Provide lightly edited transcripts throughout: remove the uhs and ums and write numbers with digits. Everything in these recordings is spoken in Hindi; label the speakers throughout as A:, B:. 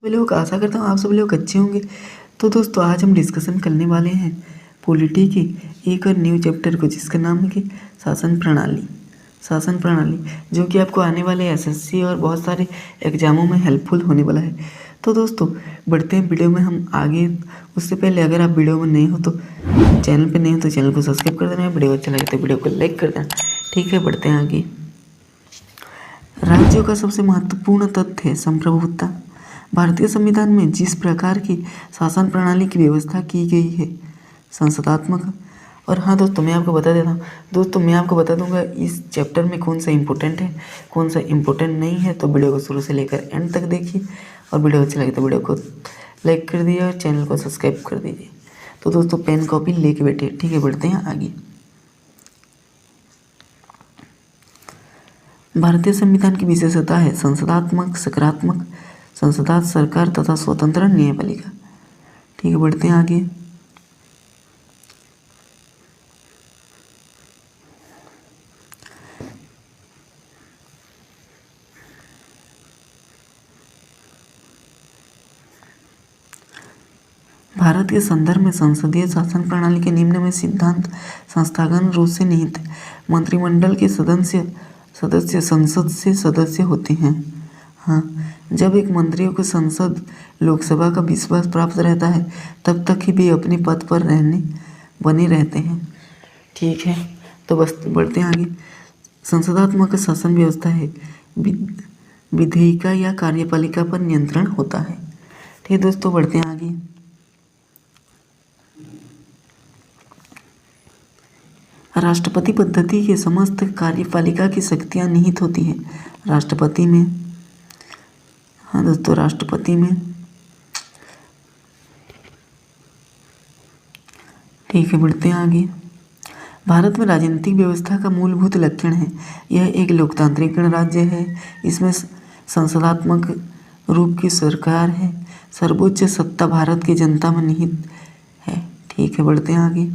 A: सभी लोग आशा करता हूँ आप सभी लोग अच्छे होंगे। तो दोस्तों आज हम डिस्कशन करने वाले हैं पॉलिटी के एक और न्यू चैप्टर को, जिसका नाम है कि शासन प्रणाली, जो कि आपको आने वाले एसएससी और बहुत सारे एग्जामों में हेल्पफुल होने वाला है। तो दोस्तों बढ़ते हैं वीडियो में हम आगे। उससे पहले अगर आप वीडियो में नए हो तो चैनल पर नए हो तो चैनल को सब्सक्राइब कर देना, वीडियो अच्छा लगे तो वीडियो को लाइक कर देना। ठीक है, बढ़ते हैं आगे। राज्यों का सबसे महत्वपूर्ण तथ्य है संप्रभुता। भारतीय संविधान में जिस प्रकार की शासन प्रणाली की व्यवस्था की गई है, संसदात्मक। और हाँ दोस्तों, मैं आपको बता देता हूँ दोस्तों, मैं आपको बता दूंगा इस चैप्टर में कौन सा इम्पोर्टेंट है, कौन सा इम्पोर्टेंट नहीं है। तो वीडियो को शुरू से लेकर एंड तक देखिए, और वीडियो अच्छा लगे तो वीडियो को लाइक कर दीजिए और चैनल को सब्सक्राइब कर दीजिए। तो दोस्तों पेन कॉपी लेके बैठिए। ठीक है, बढ़ते हैं आगे। भारतीय संविधान की विशेषता है संसदात्मक, सकारात्मक, संसदा, सरकार तथा स्वतंत्र न्यायपालिका। ठीक है, बढ़ते हैं आगे। भारत के संदर्भ में संसदीय शासन प्रणाली के निम्न में सिद्धांत संस्थागत रूप से निहित है। मंत्रिमंडल के सदस्य संसद से सदस्य होते हैं। हाँ, जब एक मंत्रियों को संसद लोकसभा का विश्वास प्राप्त रहता है तब तक ही वे अपने पद पर बने रहते हैं। ठीक है, तो बस बढ़ते हैं आगे। संसदात्मक शासन व्यवस्था है विधेयिका या कार्यपालिका पर नियंत्रण होता है। ठीक है दोस्तों, बढ़ते हैं आगे। राष्ट्रपति पद्धति के समस्त कार्यपालिका की शक्तियां निहित होती हैं राष्ट्रपति में। हाँ दोस्तों, राष्ट्रपति में। ठीक है, बढ़ते हैं आगे। भारत में राजनीतिक व्यवस्था का मूलभूत लक्षण है यह एक लोकतांत्रिक गणराज्य है। इसमें संसदात्मक रूप की सरकार है। सर्वोच्च सत्ता भारत की जनता में निहित है। ठीक है, बढ़ते हैं आगे।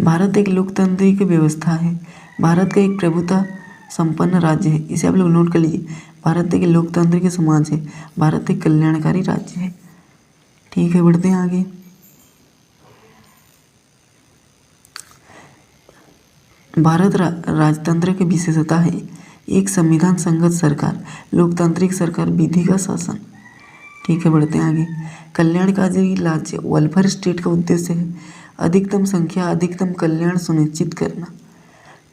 A: भारत एक लोकतांत्रिक व्यवस्था है। भारत का एक प्रभुता संपन्न राज्य है। इसे आप लोग नोट कर लीजिए। भारत एक लोकतांत्रिक समाज है। भारत एक कल्याणकारी राज्य है। ठीक है, बढ़ते हैं आगे। भारत राजतंत्र की विशेषता है एक संविधान संगत सरकार, लोकतांत्रिक सरकार, विधि का शासन। ठीक है, बढ़ते हैं आगे। कल्याणकारी राज्य वेलफेयर स्टेट का उद्देश्य है अधिकतम संख्या, अधिकतम कल्याण सुनिश्चित करना।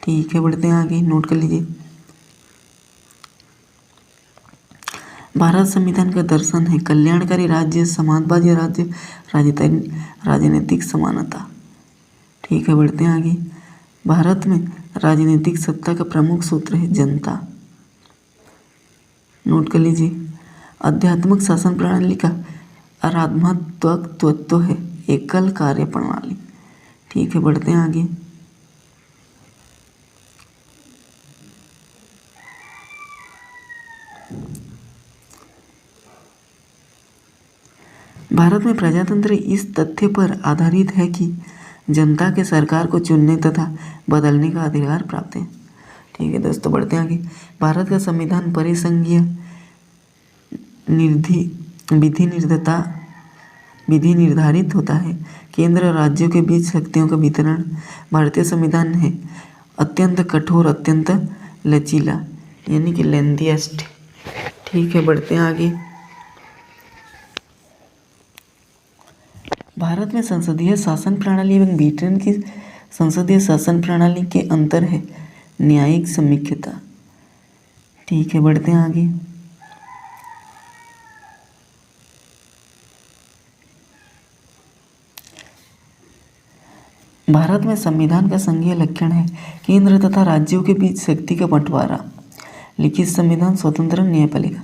A: ठीक है, बढ़ते हैं आगे, नोट कर लीजिए। भारत संविधान का दर्शन है कल्याणकारी राज्य, समाजवादी राज्य, राजनीतिक समानता। ठीक है, बढ़ते हैं आगे। भारत में राजनीतिक सत्ता का प्रमुख सूत्र है जनता। नोट कर लीजिए। आध्यात्मिक शासन प्रणाली का आराधनात्मक तत्व है एकल कार्य प्रणाली। ठीक है, बढ़ते हैं आगे। भारत में प्रजातंत्र इस तथ्य पर आधारित है कि जनता के सरकार को चुनने तथा बदलने का अधिकार प्राप्त है। ठीक है दोस्तों, बढ़ते हैं आगे। भारत का संविधान परिसंघीय विधि निर्धारित होता है। केंद्र और राज्यों के बीच शक्तियों का वितरण। भारतीय संविधान है अत्यंत कठोर, अत्यंत लचीला, यानी कि लेंथीएस्ट। ठीक है, बढ़ते हैं आगे। भारत में संसदीय शासन प्रणाली एवं ब्रिटेन की संसदीय शासन प्रणाली के अंतर है न्यायिक समीक्षता। ठीक है, बढ़ते हैं आगे। भारत में संविधान का संघीय लक्षण है केंद्र तथा राज्यों के बीच शक्ति का बंटवारा, लिखित संविधान, स्वतंत्र न्यायपालिका।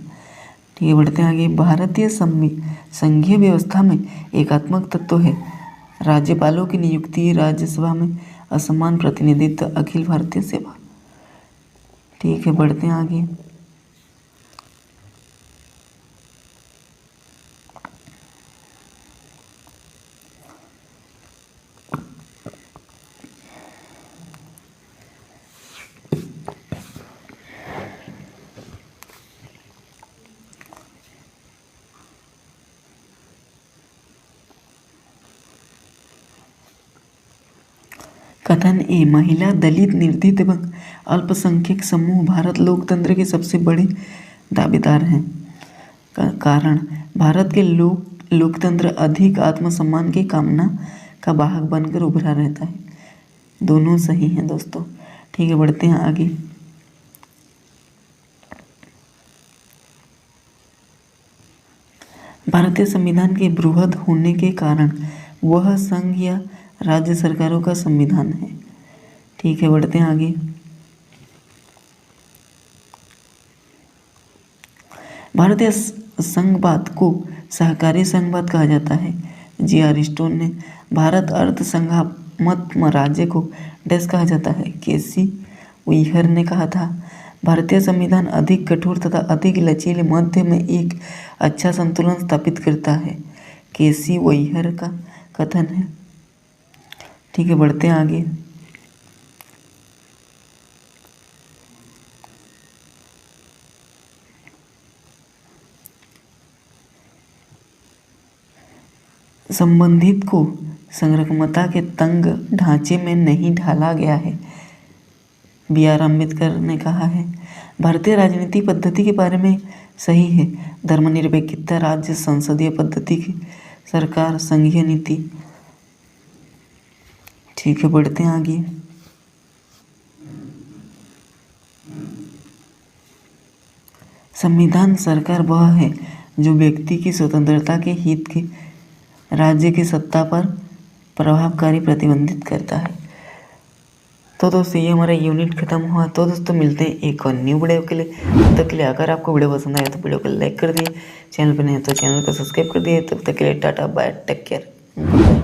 A: ठीक है, बढ़ते हैं आगे। भारतीय संघीय व्यवस्था में एकात्मक तत्व है राज्यपालों की नियुक्ति, राज्यसभा में असमान प्रतिनिधित्व, अखिल भारतीय सेवा। ठीक है, बढ़ते हैं आगे। कथन ए, महिला, दलित, निर्धन एवं अल्पसंख्यक समूह भारत लोकतंत्र के सबसे बड़े दावेदार हैं। कारण, भारत के लोकतंत्र अधिक आत्मसम्मान की कामना का वाहक बनकर उभरा रहता है। दोनों सही हैं दोस्तों। ठीक है, बढ़ते हैं आगे। भारतीय संविधान के बृहद होने के कारण वह संघ या राज्य सरकारों का संविधान है। ठीक है, बढ़ते हैं आगे। भारतीय संघवाद को सहकारी संघवाद कहा जाता है। जी अरिस्टो ने भारत अर्ध संघात्मक राज्य को डैश कहा जाता है। केसी उइहर ने कहा था, भारतीय संविधान अधिक कठोर तथा अधिक लचीले मध्य में एक अच्छा संतुलन स्थापित करता है। केसी उइहर का कथन है। ठीक है, बढ़ते हैं आगे। संबंधित को संरक्षमता के तंग ढांचे में नहीं ढाला गया है। बी आर अम्बेडकर ने कहा है। भारतीय राजनीति पद्धति के बारे में सही है। धर्मनिरपेक्षता, राज्य संसदीय पद्धति की सरकार, संघीय नीति। ठीक है, बढ़ते हैं आगे। संविधान सरकार वह है जो व्यक्ति की स्वतंत्रता के हित के राज्य की सत्ता पर प्रभावकारी प्रतिबंधित करता है। तो दोस्तों, ये हमारा यूनिट खत्म हुआ। तो दोस्तों, मिलते हैं एक और न्यू वीडियो के लिए। तब तक के लिए अगर आपको वीडियो पसंद आए तो वीडियो को लाइक कर दिए, चैनल पर नहीं है तो चैनल को सब्सक्राइब कर दिए। तब तक के लिए टाटा, बाय, टेक केयर।